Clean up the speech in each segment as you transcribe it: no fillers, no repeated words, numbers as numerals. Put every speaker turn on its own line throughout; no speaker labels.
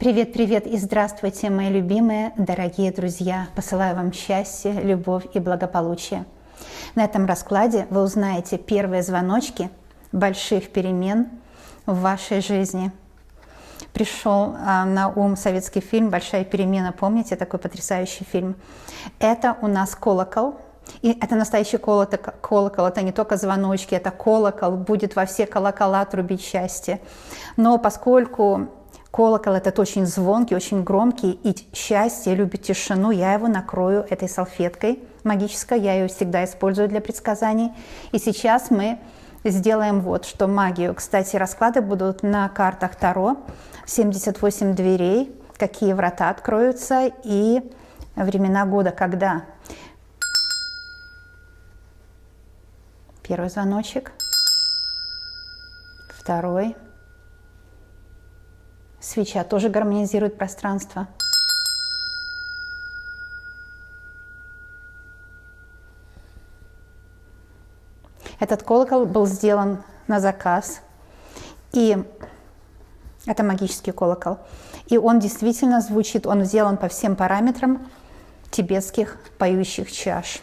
Привет-привет и здравствуйте, мои любимые, дорогие друзья. Посылаю вам счастье, любовь и благополучие. На этом раскладе вы узнаете первые звоночки больших перемен в вашей жизни. Пришел на ум советский фильм «Большая перемена». Помните, такой потрясающий фильм? Это у нас колокол. И это настоящий колокол, это не только звоночки, это колокол, будет во все колокола трубить счастье. Но поскольку колокол этот очень звонкий, очень громкий, и счастье любит тишину, я его накрою этой салфеткой магической, я ее всегда использую для предсказаний. И сейчас мы сделаем вот что, магию. Кстати, расклады будут на картах Таро, 78 дверей, какие врата откроются и времена года, когда. Первый звоночек, второй. Свеча тоже гармонизирует пространство. Этот колокол был сделан на заказ, и это магический колокол. И он действительно звучит, он сделан по всем параметрам тибетских поющих чаш.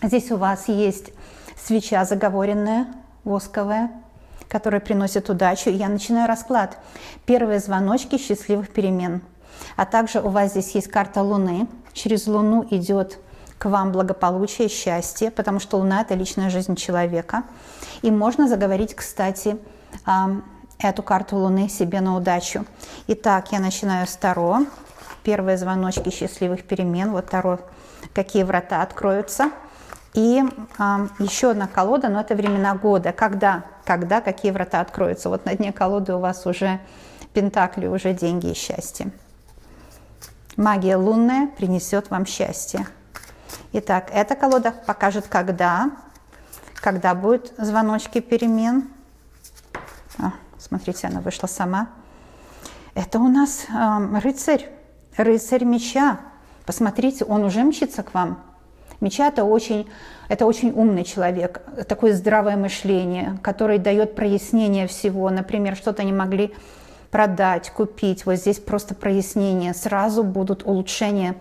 Здесь у вас есть свеча заговоренная, восковая, которая приносит удачу. Я начинаю расклад. Первые звоночки счастливых перемен. А также у вас здесь есть карта Луны. Через Луну идет к вам благополучие, счастье, потому что Луна – это личная жизнь человека. И можно заговорить, кстати, эту карту Луны себе на удачу. Итак, я начинаю с Таро. Первые звоночки счастливых перемен. Вот Таро, какие врата откроются. И еще одна колода, но это времена года. Когда какие врата откроются. Вот на дне колоды у вас уже пентакли, уже деньги и счастье. Магия лунная принесет вам счастье. Итак, эта колода покажет, когда будут звоночки перемен. Смотрите, она вышла сама. Это у нас рыцарь меча. Посмотрите, он уже мчится к вам. Меча – это очень умный человек, такое здравое мышление, который дает прояснение всего. Например, что-то не могли продать, купить. Вот здесь просто прояснение. Сразу будут улучшения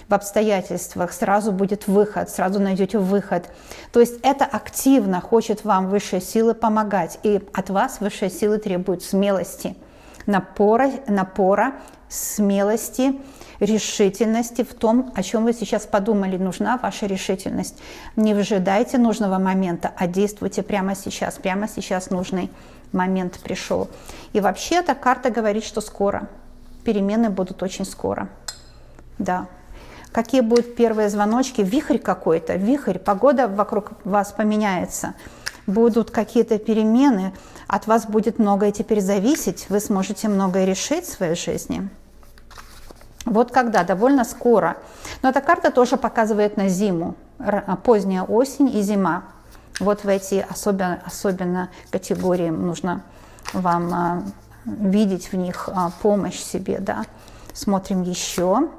в обстоятельствах, сразу будет выход, сразу найдете выход. То есть это активно хочет вам высшие силы помогать. И от вас высшие силы требуют смелости, напора, смелости, решительности в том, о чем вы сейчас подумали. Нужна ваша решительность. Не выжидайте нужного момента, а действуйте прямо сейчас. Прямо сейчас нужный момент пришел. И вообще эта карта говорит, что скоро. Перемены будут очень скоро. Да. Какие будут первые звоночки? Вихрь какой-то, вихрь, погода вокруг вас поменяется. Будут какие-то перемены, от вас будет многое теперь зависеть, вы сможете многое решить в своей жизни. Вот когда, довольно скоро. Но эта карта тоже показывает на зиму, поздняя осень и зима. Вот в эти особенно категории нужно вам видеть в них помощь себе. Да. Смотрим еще.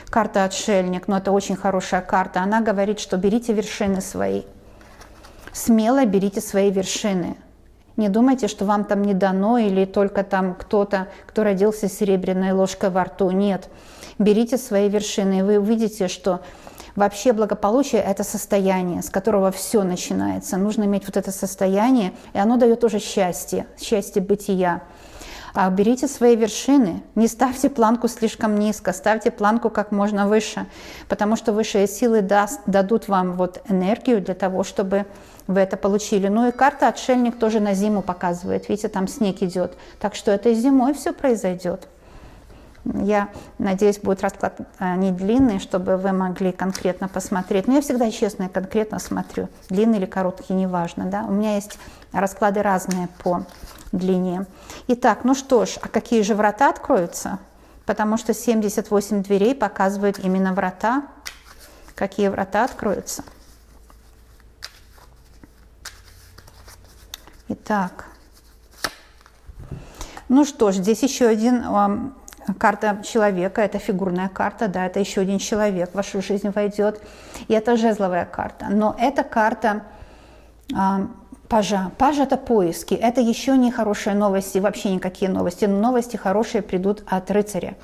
Карта «Отшельник», но это очень хорошая карта. Она говорит, что берите вершины свои. Смело берите свои вершины. Не думайте, что вам там не дано или только там кто-то, кто родился с серебряной ложкой во рту. Нет. Берите свои вершины, и вы увидите, что вообще благополучие – это состояние, с которого все начинается. Нужно иметь вот это состояние, и оно дает уже счастье бытия. Берите свои вершины, не ставьте планку слишком низко, ставьте планку как можно выше, потому что высшие силы дадут вам вот энергию для того, чтобы вы это получили. Ну и карта «Отшельник» тоже на зиму показывает, видите, там снег идет, так что это и зимой все произойдет. Я надеюсь, будет расклад не длинный, чтобы вы могли конкретно посмотреть. Но я всегда честно и конкретно смотрю, длинный или короткий, неважно. Да? У меня есть расклады разные по длине. Итак, ну что ж, а какие же врата откроются? Потому что 78 дверей показывают именно врата. Какие врата откроются? Итак, ну что ж, здесь еще один карта человека, это фигурная карта, да, это еще один человек в вашу жизнь войдет, и это жезловая карта. Но эта карта Пажа. Пажа – это поиски. Это еще не хорошие новости, вообще никакие новости. Но новости хорошие придут от рыцаря.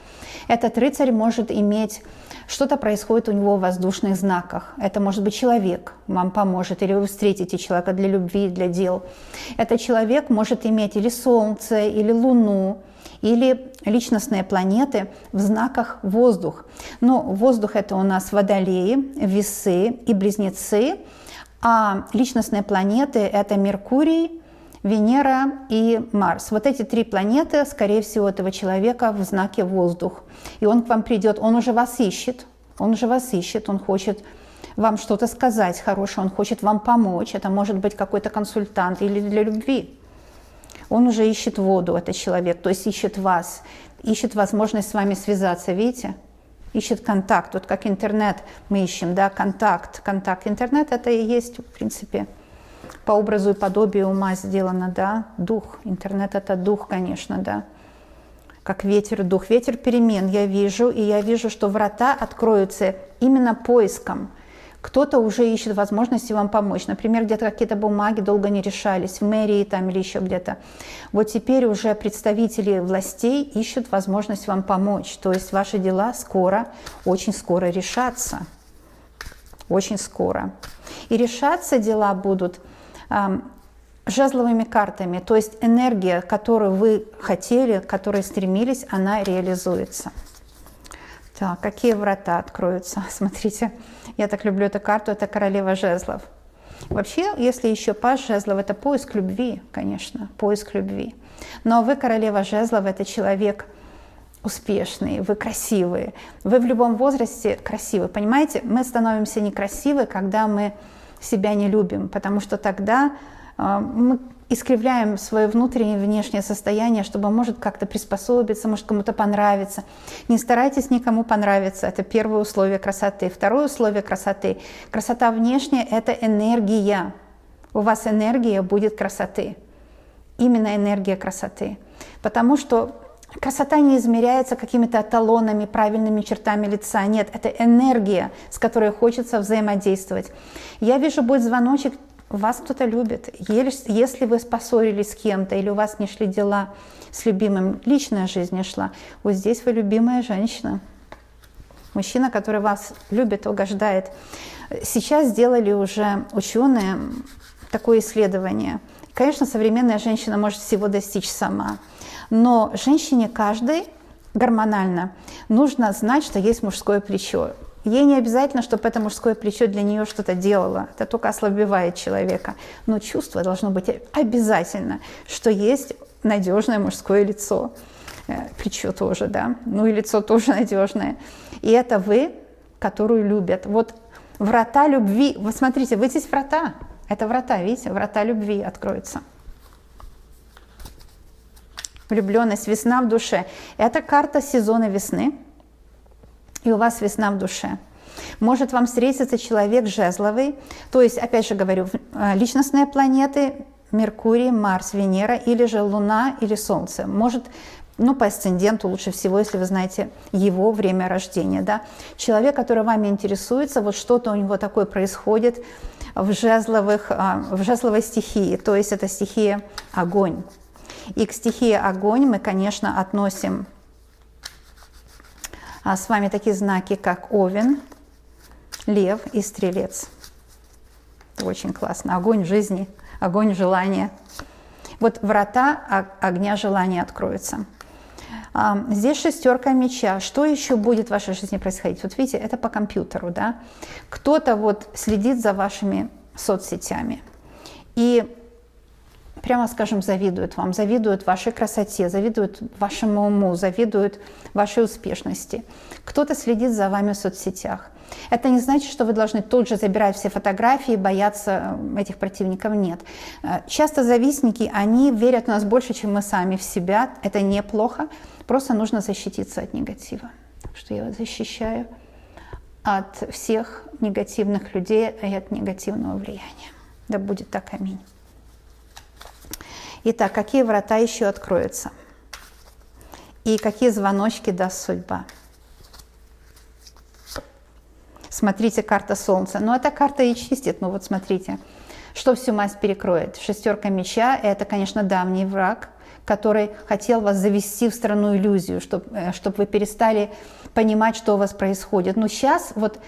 Этот рыцарь может иметь... Что-то происходит у него в воздушных знаках. Это может быть человек, вам поможет, или вы встретите человека для любви, для дел. Этот человек может иметь или Солнце, или Луну, или личностные планеты в знаках воздух. Но воздух – это у нас Водолеи, Весы и Близнецы, а личностные планеты – это Меркурий, Венера и Марс. Вот эти три планеты, скорее всего, этого человека в знаке воздух. И он к вам придет, он уже вас ищет, он хочет вам что-то сказать хорошее, он хочет вам помочь. Это может быть какой-то консультант или для любви. Он уже ищет воду, этот человек, то есть ищет вас, ищет возможность с вами связаться, видите? Ищет контакт, вот как интернет мы ищем, да, контакт. Интернет – это и есть, в принципе, по образу и подобию ума сделано, да, дух. Интернет – это дух, конечно, да, как ветер, дух. Ветер перемен я вижу, и я вижу, что врата откроются именно поиском. Кто-то уже ищет возможности вам помочь. Например, где-то какие-то бумаги долго не решались, в мэрии там или еще где-то. Вот теперь уже представители властей ищут возможность вам помочь. То есть ваши дела скоро, очень скоро решатся. Очень скоро. И решаться дела будут жезловыми картами, то есть энергия, которую вы хотели, к которой стремились, она реализуется. Так, какие врата откроются? Смотрите, я так люблю эту карту, это королева жезлов. Вообще, если еще паж жезлов, это поиск любви, конечно, поиск любви. Но вы, королева жезлов, это человек успешный, вы красивые. Вы в любом возрасте красивы, понимаете? Мы становимся некрасивы, когда мы себя не любим, потому что тогда мы искривляем свое внутреннее и внешнее состояние, чтобы, может, как-то приспособиться, может, кому-то понравиться. Не старайтесь никому понравиться. Это первое условие красоты. Второе условие красоты. Красота внешняя – это энергия. У вас энергия будет красоты. Именно энергия красоты. Потому что красота не измеряется какими-то эталонами, правильными чертами лица. Нет, это энергия, с которой хочется взаимодействовать. Я вижу, будет звоночек, вас кто-то любит. Если вы поссорились с кем-то или у вас не шли дела с любимым, личная жизнь не шла, вот здесь вы любимая женщина. Мужчина, который вас любит, угождает. Сейчас сделали уже ученые такое исследование. Конечно, современная женщина может всего достичь сама. Но женщине каждой гормонально нужно знать, что есть мужское плечо. Ей не обязательно, чтобы это мужское плечо для нее что-то делало. Это только ослабевает человека. Но чувство должно быть обязательно, что есть надежное мужское лицо. Плечо тоже, да. Ну и лицо тоже надежное. И это вы, которую любят. Вот врата любви. Вот смотрите, вы здесь врата. Это врата, видите? Врата любви откроются. Влюбленность, весна в душе. Это карта сезона весны. И у вас весна в душе. Может вам встретиться человек жезловый, то есть, опять же говорю, личностные планеты, Меркурий, Марс, Венера, или же Луна, или Солнце. Может, ну, по асценденту лучше всего, если вы знаете его время рождения. Да? Человек, который вами интересуется, вот что-то у него такое происходит в жезловой стихии, то есть это стихия огонь. И к стихии огонь мы, конечно, относим с вами такие знаки, как Овен, Лев и Стрелец. Очень классно. Огонь жизни, огонь желания. Вот врата огня желания откроются. Здесь шестерка меча. Что еще будет в вашей жизни происходить? Вот видите, это по компьютеру, да? Кто-то вот следит за вашими соцсетями и, прямо скажем, завидует вам, завидует вашей красоте, завидует вашему уму, завидует вашей успешности. Кто-то следит за вами в соцсетях. Это не значит, что вы должны тут же забирать все фотографии, бояться этих противников. Нет. Часто завистники, они верят в нас больше, чем мы сами в себя. Это неплохо. Просто нужно защититься от негатива. Так что я вас защищаю от всех негативных людей и от негативного влияния. Да будет так, аминь. Итак, какие врата еще откроются? И какие звоночки даст судьба? Смотрите, карта Солнца. Но эта карта и чистит. Ну вот смотрите, Что всю масть перекроет? Шестерка меча – это, конечно, давний враг, который хотел вас завести в страну иллюзию, чтобы вы перестали понимать, что у вас происходит. Но сейчас вот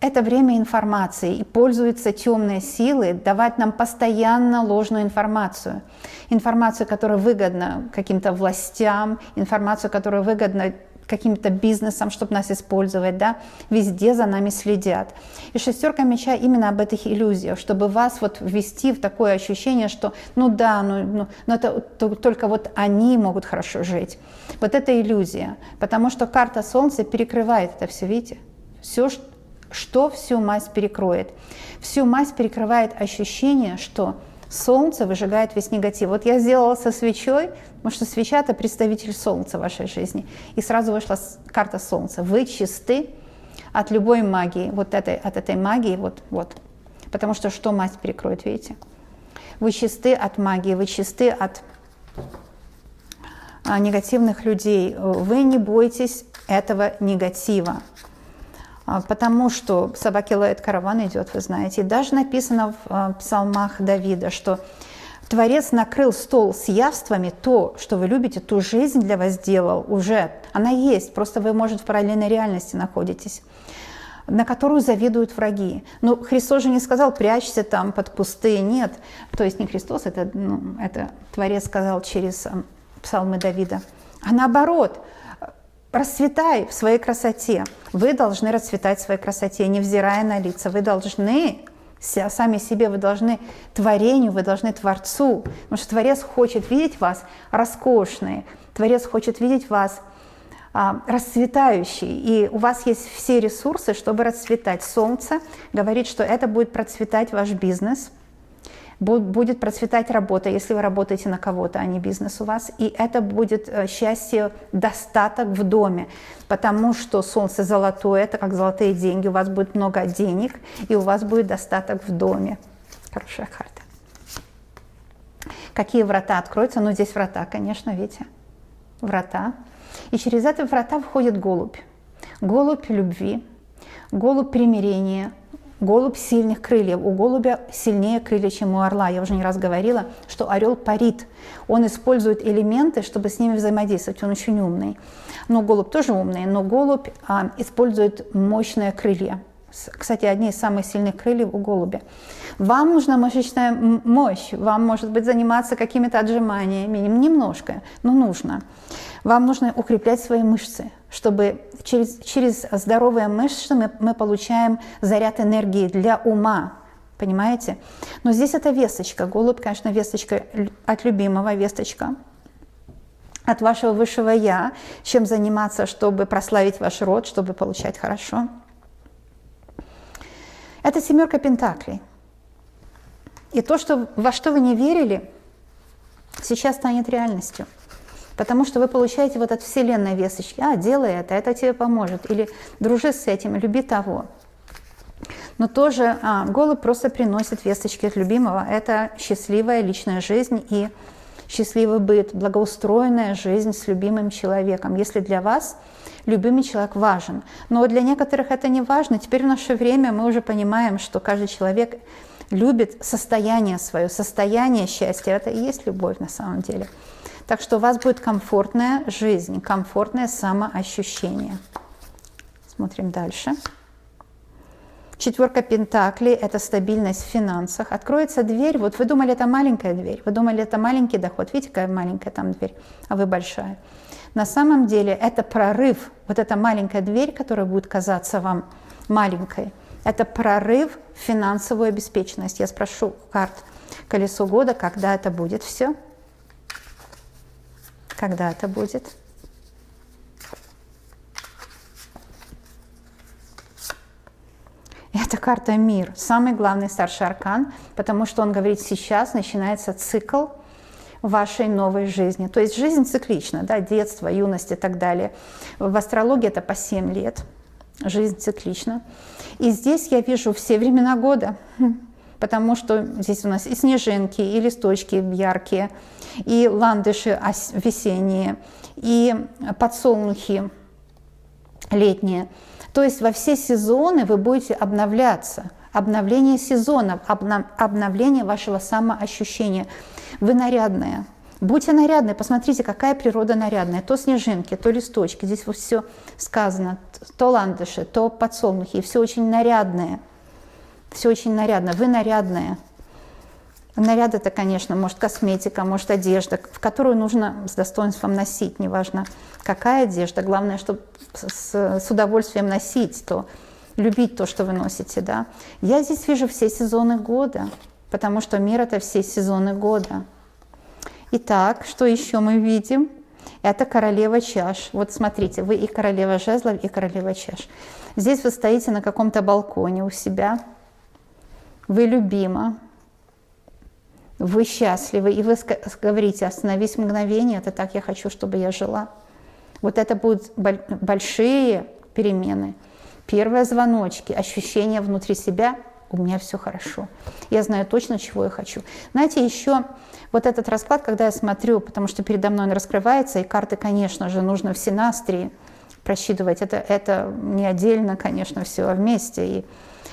это время информации, и пользуются темные силы давать нам постоянно ложную информацию. Информацию, которая выгодна каким-то властям, информацию, которая выгодна каким-то бизнесом, чтобы нас использовать, да, везде за нами следят. И шестерка меча именно об этих иллюзиях, чтобы вас вот ввести в такое ощущение, что ну да, ну это только вот они могут хорошо жить. Вот это иллюзия, потому что карта Солнца перекрывает это все, видите? Все, что всю масть перекроет? Всю масть перекрывает ощущение, что Солнце выжигает весь негатив. Вот я сделала со свечой, потому что свеча – это представитель Солнца в вашей жизни. И сразу вышла карта Солнца. Вы чисты от любой магии, от этой магии, вот. Потому что масть перекроет, видите? Вы чисты от магии, вы чисты от негативных людей. Вы не бойтесь этого негатива. Потому что собаки лают, караван идет, вы знаете. И даже написано в псалмах Давида, что Творец накрыл стол с явствами, то, что вы любите, ту жизнь для вас сделал уже. Она есть, просто вы, может, в параллельной реальности находитесь, на которую завидуют враги. Но Христос же не сказал, прячься там под кусты, нет. То есть не Христос, это Творец сказал через псалмы Давида. А наоборот, расцветай в своей красоте. Вы должны расцветать в своей красоте, невзирая на лица. Вы должны сами себе, вы должны творению, вы должны Творцу. Потому что Творец хочет видеть вас роскошные. Творец хочет видеть вас расцветающий. И у вас есть все ресурсы, чтобы расцветать. Солнце говорит, что это будет процветать ваш бизнес. Будет процветать работа, если вы работаете на кого-то, а не бизнес у вас. И это будет счастье, достаток в доме, потому что Солнце золотое, это как золотые деньги, у вас будет много денег, и у вас будет достаток в доме. Хорошая карта. Какие врата откроются? Ну, здесь врата, конечно, видите, врата. И через эти врата входит голубь. Голубь любви, голубь примирения, голубь сильных крыльев. У голубя сильнее крылья, чем у орла. Я уже не раз говорила, что орел парит. Он использует элементы, чтобы с ними взаимодействовать. Он очень умный. Но голубь тоже умный, но голубь использует мощные крылья. Кстати, одни из самых сильных крыльев у голубя. Вам нужна мышечная мощь. Вам, может быть, заниматься какими-то отжиманиями. Немножко, но нужно. Вам нужно укреплять свои мышцы, чтобы через здоровые мышцы мы получаем заряд энергии для ума, понимаете? Но здесь это весточка. Голубь, конечно, весточка от любимого, весточка от вашего высшего «я», чем заниматься, чтобы прославить ваш род, чтобы получать хорошо. Это семерка пентаклей. И то, во что вы не верили, сейчас станет реальностью. Потому что вы получаете вот от Вселенной весточки. Делай это тебе поможет. Или дружи с этим, люби того. Но тоже голубь просто приносит весточки от любимого. Это счастливая личная жизнь и счастливый быт, благоустроенная жизнь с любимым человеком. Если для вас любимый человек важен. Но для некоторых это не важно. Теперь в наше время мы уже понимаем, что каждый человек любит состояние свое, состояние счастья. Это и есть любовь на самом деле. Так что у вас будет комфортная жизнь, комфортное самоощущение. Смотрим дальше. Четверка пентаклей – это стабильность в финансах. Откроется дверь. Вот вы думали, это маленькая дверь. Вы думали, это маленький доход. Видите, какая маленькая там дверь, а вы большая. На самом деле это прорыв. Вот эта маленькая дверь, которая будет казаться вам маленькой, это прорыв в финансовую обеспеченность. Я спрошу карт колесо года, когда это будет все. Когда это будет? Это карта «Мир», самый главный старший аркан, потому что он говорит, сейчас начинается цикл вашей новой жизни. То есть жизнь циклична, да, детство, юность и так далее. В астрологии это по 7 лет. Жизнь циклична. И здесь я вижу все времена года, потому что здесь у нас и снежинки, и листочки яркие, и ландыши весенние, и подсолнухи летние. То есть во все сезоны вы будете обновляться. обновление сезонов, обновление вашего самоощущения. Вы нарядная. Будьте нарядной, посмотрите, какая природа нарядная. То снежинки, то листочки, здесь вот все сказано, то ландыши, то подсолнухи, все очень нарядное. Все очень нарядно, вы нарядная. Наряд это, конечно, может косметика, может одежда, в которую нужно с достоинством носить, неважно какая одежда, главное, чтобы с удовольствием носить, любить то, что вы носите. Да? Я здесь вижу все сезоны года, потому что мир это все сезоны года. Итак, что еще мы видим? Это королева чаш. Вот смотрите, вы и королева жезлов, и королева чаш. Здесь вы стоите на каком-то балконе у себя, вы любима, вы счастливы, и вы говорите: остановись мгновение, это так я хочу, чтобы я жила. Вот это будут большие перемены. Первые звоночки, ощущения внутри себя: у меня все хорошо. Я знаю точно, чего я хочу. Знаете, еще вот этот расклад, когда я смотрю, потому что передо мной он раскрывается, и карты, конечно же, нужно в синастрии просчитывать. Это не отдельно, конечно, все, а вместе. И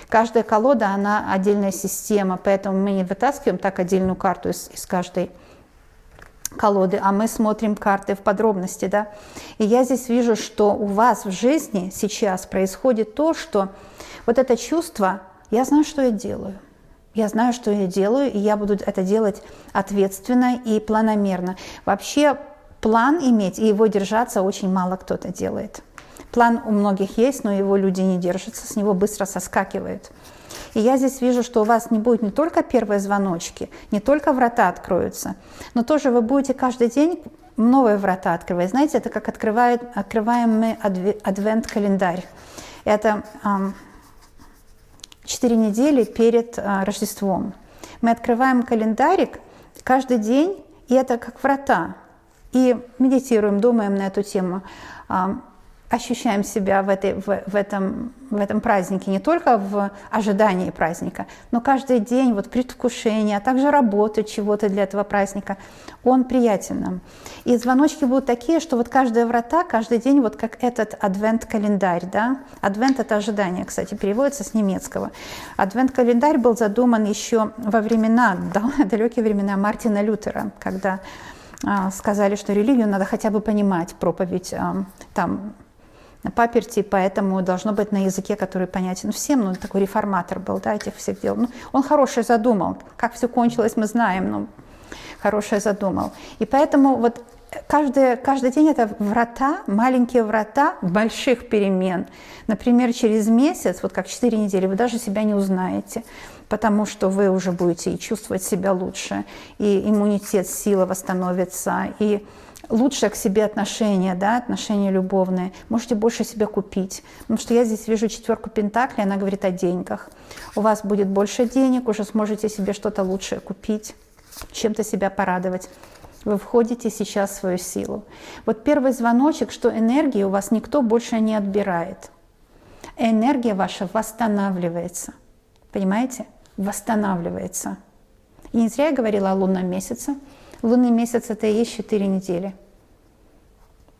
каждая колода, она отдельная система, поэтому мы не вытаскиваем так отдельную карту из каждой колоды, а мы смотрим карты в подробности, да. И я здесь вижу, что у вас в жизни сейчас происходит то, что вот это чувство: я знаю, что я делаю. Я знаю, что я делаю, и я буду это делать ответственно и планомерно. Вообще план иметь и его держаться очень мало кто-то делает. План у многих есть, но его люди не держатся, с него быстро соскакивают. И я здесь вижу, что у вас не будет не только первые звоночки, не только врата откроются, но тоже вы будете каждый день новые врата открывать. Знаете, это как открываем мы адвент-календарь. Это 4 недели перед Рождеством. Мы открываем календарик каждый день, и это как врата. И медитируем, думаем на эту тему, ощущаем себя в этом празднике, не только в ожидании праздника, но каждый день вот предвкушение, а также работа чего-то для этого праздника, он приятен нам. И звоночки будут такие, что вот каждая врата, каждый день, вот как этот адвент-календарь, да? Адвент — это ожидание, кстати, переводится с немецкого. Адвент-календарь был задуман еще во времена, далекие времена Мартина Лютера, когда сказали, что религию надо хотя бы понимать, проповедь там на паперти, поэтому должно быть на языке, который понятен всем. Ну, такой реформатор был, да, этих всех дел. Ну, он хорошее задумал. Как все кончилось, мы знаем, но хорошее задумал. И поэтому вот каждый день это врата, маленькие врата больших перемен. Например, через месяц, вот как 4 недели, вы даже себя не узнаете, потому что вы уже будете и чувствовать себя лучше, и иммунитет, сила восстановится, и лучшее к себе отношение, да, отношения любовные. Можете больше себя купить. Потому что я здесь вижу 4 пентаклей, она говорит о деньгах. У вас будет больше денег, уже сможете себе что-то лучшее купить, чем-то себя порадовать. Вы входите сейчас в свою силу. Вот первый звоночек, что энергии у вас никто больше не отбирает. Энергия ваша восстанавливается. Понимаете? Восстанавливается. И не зря я говорила о лунном месяце. Лунный месяц — это и есть 4 недели.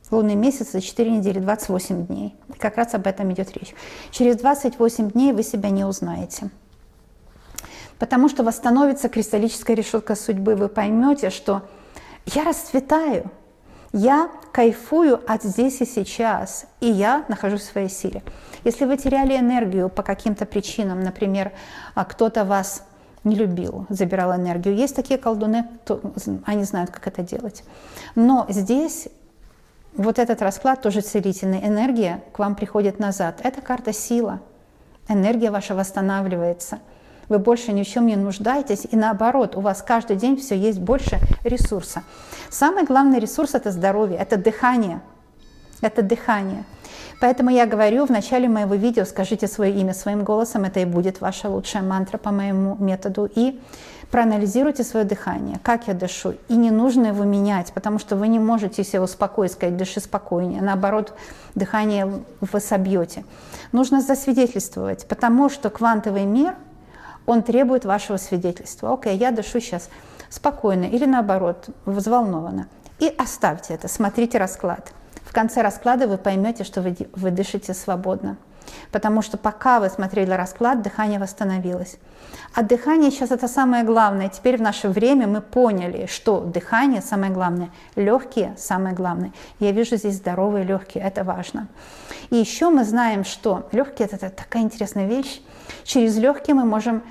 Лунный месяц — это 4 недели, 28 дней. И как раз об этом идет речь. Через 28 дней вы себя не узнаете. Потому что восстановится кристаллическая решетка судьбы. Вы поймете, что я расцветаю, я кайфую от здесь и сейчас, и я нахожусь в своей силе. Если вы теряли энергию по каким-то причинам, например, кто-то вас не любил, забирал энергию. Есть такие колдуны, они знают, как это делать. Но здесь вот этот расклад тоже целительный. Энергия к вам приходит назад. Это карта сила. Энергия ваша восстанавливается. Вы больше ни в чем не нуждаетесь. И наоборот, у вас каждый день все есть больше ресурса. Самый главный ресурс — это здоровье, это дыхание. Это дыхание. Поэтому я говорю в начале моего видео: скажите свое имя своим голосом, это и будет ваша лучшая мантра по моему методу. И проанализируйте свое дыхание, как я дышу. И не нужно его менять, потому что вы не можете себя успокоить, сказать: дыши спокойнее. Наоборот, дыхание вы собьете. Нужно засвидетельствовать, потому что квантовый мир, он требует вашего свидетельства. Окей, я дышу сейчас спокойно или наоборот, взволнованно. И оставьте это, смотрите расклад. конце расклада вы поймете, что вы дышите свободно. Потому что пока вы смотрели расклад, дыхание восстановилось. А дыхание сейчас это самое главное. Теперь в наше время мы поняли, что дыхание самое главное, легкие самое главное. Я вижу здесь здоровые легкие, это важно. И еще мы знаем, что легкие это такая интересная вещь. Через легкие мы можем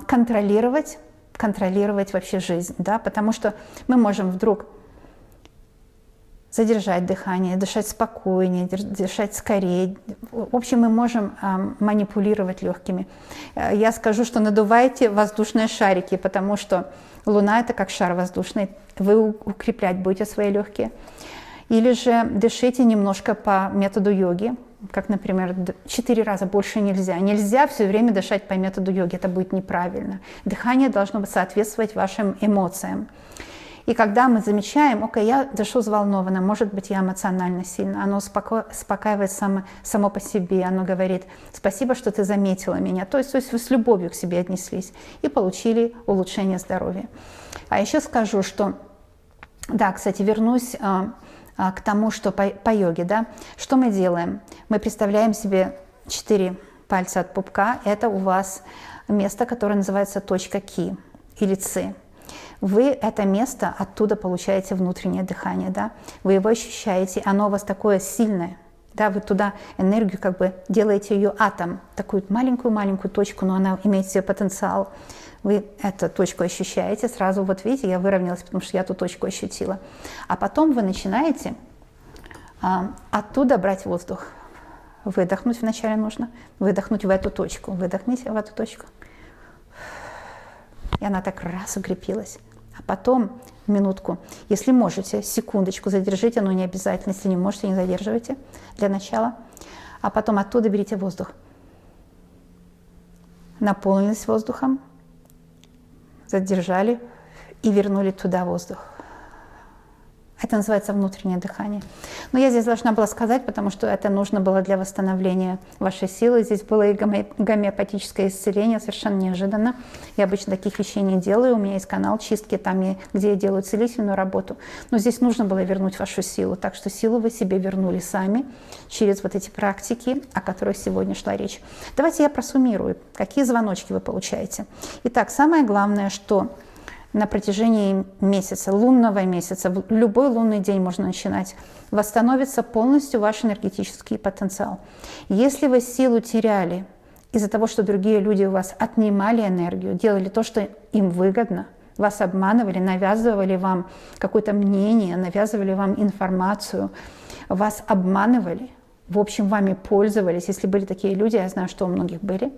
контролировать вообще жизнь, да? Потому что мы можем вдруг задержать дыхание, дышать спокойнее, дышать скорее. В общем, мы можем манипулировать легкими. Я скажу, что надувайте воздушные шарики, потому что Луна – это как шар воздушный. Вы укреплять будете свои легкие. Или же дышите немножко по методу йоги, как, например, 4 раза больше нельзя. Нельзя все время дышать по методу йоги, это будет неправильно. Дыхание должно соответствовать вашим эмоциям. И когда мы замечаем, окей, я дышу взволнованно, может быть, я эмоционально сильно, оно успокаивает само по себе, оно говорит, спасибо, что ты заметила меня. То есть вы с любовью к себе отнеслись и получили улучшение здоровья. А еще скажу, что, да, кстати, вернусь к тому, что по йоге, да, что мы делаем? Мы представляем себе 4 пальца от пупка, это у вас место, которое называется точка Ки или Ци. Вы это место, оттуда получаете внутреннее дыхание, да? Вы его ощущаете, оно у вас такое сильное, да? Вы туда энергию как бы делаете ее атом, такую маленькую-маленькую точку, но она имеет в себе потенциал. Вы эту точку ощущаете, сразу вот видите, я выровнялась, потому что я эту точку ощутила. А потом вы начинаете оттуда брать воздух. Выдохнуть вначале нужно, выдохнуть в эту точку, выдохните в эту точку. И она так раз укрепилась. А потом, минутку, если можете, секундочку задержите, но не обязательно, если не можете, не задерживайте для начала. А потом оттуда берите воздух. Наполнились воздухом, задержали и вернули туда воздух. Это называется внутреннее дыхание. Но я здесь должна была сказать, потому что это нужно было для восстановления вашей силы. Здесь было и гомеопатическое исцеление, совершенно неожиданно. Я обычно таких вещей не делаю. У меня есть канал чистки, там, где я делаю целительную работу. Но здесь нужно было вернуть вашу силу. Так что силу вы себе вернули сами через вот эти практики, о которых сегодня шла речь. Давайте я просуммирую, какие звоночки вы получаете. Итак, самое главное, что на протяжении месяца, лунного месяца, в любой лунный день можно начинать, восстановится полностью ваш энергетический потенциал. Если вы силу теряли из-за того, что другие люди у вас отнимали энергию, делали то, что им выгодно, вас обманывали, навязывали вам какое-то мнение, навязывали вам информацию, вас обманывали, в общем, вами пользовались, если были такие люди, я знаю, что у многих были,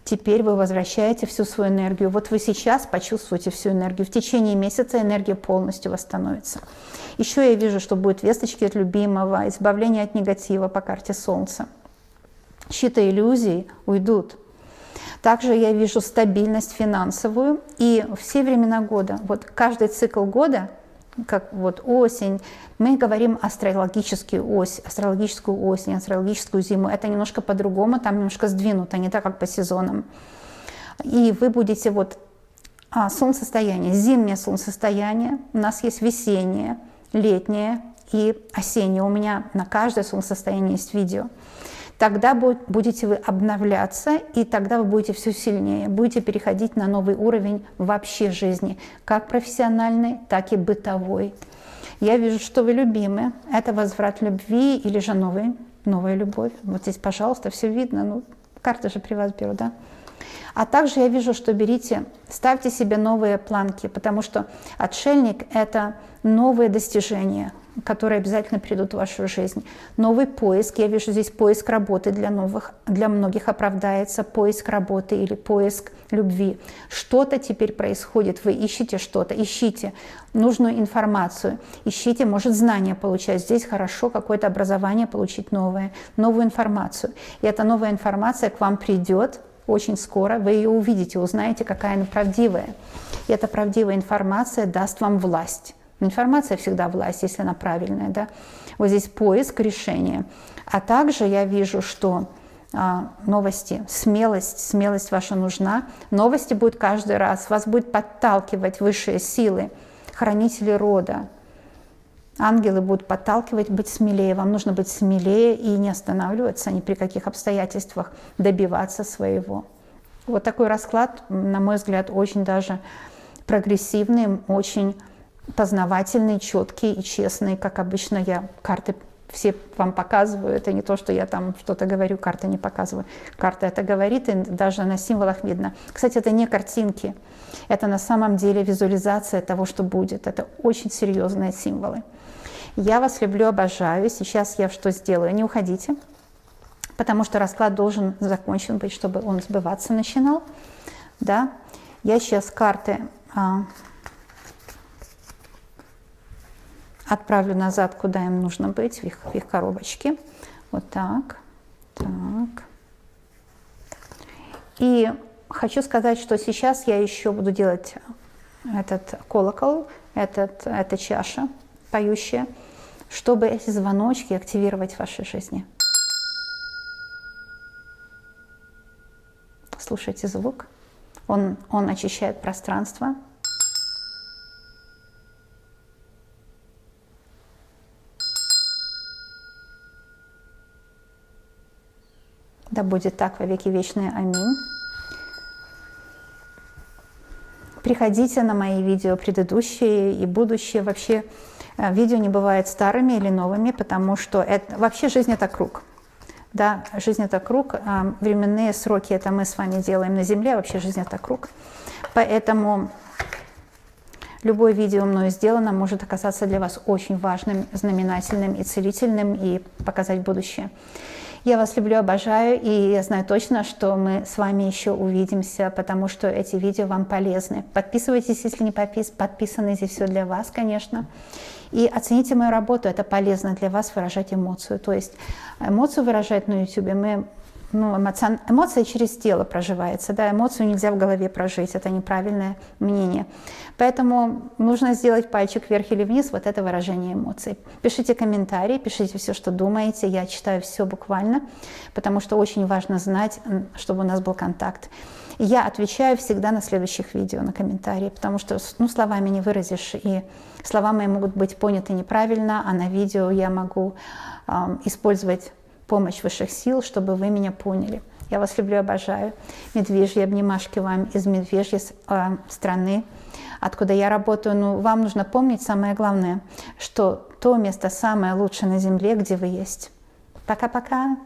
теперь вы возвращаете всю свою энергию. Вот вы сейчас почувствуете всю энергию. В течение месяца энергия полностью восстановится. Еще я вижу, что будут весточки от любимого, избавление от негатива по карте Солнца. Щиты иллюзий уйдут. Также я вижу стабильность финансовую. И все времена года, вот каждый цикл года, как вот осень, мы говорим астрологическую осень, астрологическую зиму. Это немножко по-другому, там немножко сдвинуто, не так, как по сезонам. И вы будете вот солнцестояние, зимнее солнцестояние, у нас есть весеннее, летнее и осеннее. У меня на каждое солнцестояние есть видео. Тогда будете вы обновляться, и тогда вы будете все сильнее, будете переходить на новый уровень вообще жизни, как профессиональный, так и бытовой. Я вижу, что вы любимы. Это возврат любви или же новая любовь. Вот здесь, пожалуйста, все видно. Ну, карты же при вас беру, да? А также я вижу, что ставьте себе новые планки, потому что отшельник – это новые достижения, которые обязательно придут в вашу жизнь. Новый поиск, я вижу здесь поиск работы для многих оправдается, поиск работы или поиск любви. Что-то теперь происходит, вы ищете что-то, ищите нужную информацию, ищите, может, знания получать. Здесь хорошо какое-то образование получить новую информацию. И эта новая информация к вам придет очень скоро, вы ее увидите, узнаете, какая она правдивая. И эта правдивая информация даст вам власть. Информация всегда власть, если она правильная. Да? Вот здесь поиск решения. А также я вижу, что новости, смелость ваша нужна. Новости будут каждый раз, вас будет подталкивать высшие силы, хранители рода, Ангелы будут подталкивать быть смелее. Вам нужно быть смелее и не останавливаться ни при каких обстоятельствах, добиваться своего. Вот такой расклад, на мой взгляд, очень даже прогрессивный, очень познавательный, четкий и честный. Как обычно, я карты все вам показываю. Это не то, что я там что-то говорю, карты не показываю. Карта это говорит, и даже на символах видно. Кстати, это не картинки. Это на самом деле визуализация того, что будет. Это очень серьезные символы. Я вас люблю, обожаю. Сейчас я что сделаю? Не уходите, потому что расклад должен закончен быть, чтобы он сбываться начинал. Да? Я сейчас карты отправлю назад, куда им нужно быть, в их коробочке. Вот так. Так. И хочу сказать, что сейчас я еще буду делать этот колокол, эта чаша поющая, чтобы эти звоночки активировать в вашей жизни. Слушайте звук. Он очищает пространство. Да будет так во веки вечные. Аминь. Приходите на мои видео предыдущие и будущие. Вообще видео не бывает старыми или новыми, потому что вообще жизнь – это круг. Да, жизнь – это круг. Временные сроки – это мы с вами делаем на Земле, вообще жизнь – это круг. Поэтому любое видео мною сделано может оказаться для вас очень важным, знаменательным и целительным, и показать будущее. Я вас люблю, обожаю, и я знаю точно, что мы с вами еще увидимся, потому что эти видео вам полезны. Подписывайтесь, если не подписаны, здесь все для вас, конечно. И оцените мою работу, это полезно для вас выражать эмоцию. То есть эмоцию выражать на YouTube эмоция через тело проживается, да, эмоцию нельзя в голове прожить, это неправильное мнение. Поэтому нужно сделать пальчик вверх или вниз, вот это выражение эмоций. Пишите комментарии, пишите все, что думаете, я читаю все буквально, потому что очень важно знать, чтобы у нас был контакт. И я отвечаю всегда на следующих видео, на комментарии, потому что словами не выразишь, и слова мои могут быть поняты неправильно, а на видео я могу использовать помощь высших сил, чтобы вы меня поняли. Я вас люблю, обожаю. Медвежьи обнимашки вам из медвежьей страны, откуда я работаю. Но вам нужно помнить самое главное, что то место самое лучшее на Земле, где вы есть. Пока-пока.